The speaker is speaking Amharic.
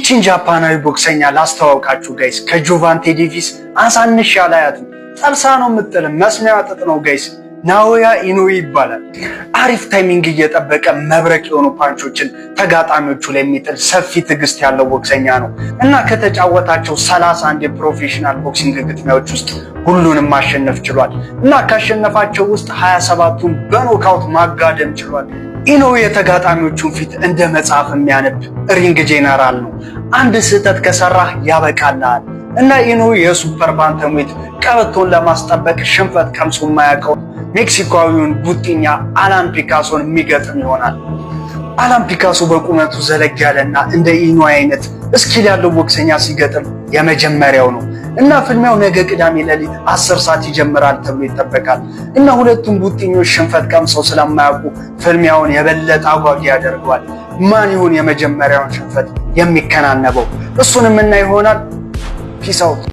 ይቺን ጃፓናዊ ቦክሰኛ ላስተዋውቃችሁ ጋይስ። ከጆቫንቴ ዴቪስ አሳንሽ ያላያትም ጠብሳ ነው የምጥል መስሚያ ጥጥ ነው ጋይስ። ናኦያ ኢኖዌ ይባላል። አሪፍ ታይሚንግ እየጠበቀ መብረቅ የሆኑ ፓንቾችን ተጋጣሚዎቹ ላይ የሚጥል ሰፊ ትዕግስት ያለው ቦክሰኛ ነው እና ከተጫወታቸው 31 የፕሮፌሽናል ቦክሲንግ ግጥሚያዎች ውስጥ ሁሉንም ማሸነፍ ችሏል እና ካሸነፋቸው ውስጥ 27ቱን በኖካውት ማጋደም ችሏል። ኢኖዌ የተጋጣሚዎቹን ፊት እንደ መጽሐፍ የሚያነብ ሪንግ ጄነራል ነው። አንድ ስህተት ከሰራህ ያበቃልሃል እና ኢኖዌ የሱፐር ባንተምዌት ቀበቶን ለማስጠበቅ ሽንፈት ቀምሶ የማያውቀው ሜክሲኮዊውን ቡጢኛ አላን ፒካሶን የሚገጥም ይሆናል። አላን ፒካሶ በቁመቱ ዘለግ ያለና እንደ ኢኖዌ አይነት እስኪል ያለው ቦክሰኛ ሲገጥም የመጀመሪያው ነው እና ፍልሚያው ነገ ቅዳሜ ሌሊት 10 ሰዓት ይጀምራል ተብሎ ይጠበቃል እና ሁለቱም ቡጢኞች ሽንፈት ቀምሰው ስለማያውቁ ፍልሚያውን የበለጠ አጓጊ ያደርገዋል። ማን ይሁን የመጀመሪያውን ሽንፈት የሚከናነበው? እሱንም እና ይሆናል። ፒስ አውት።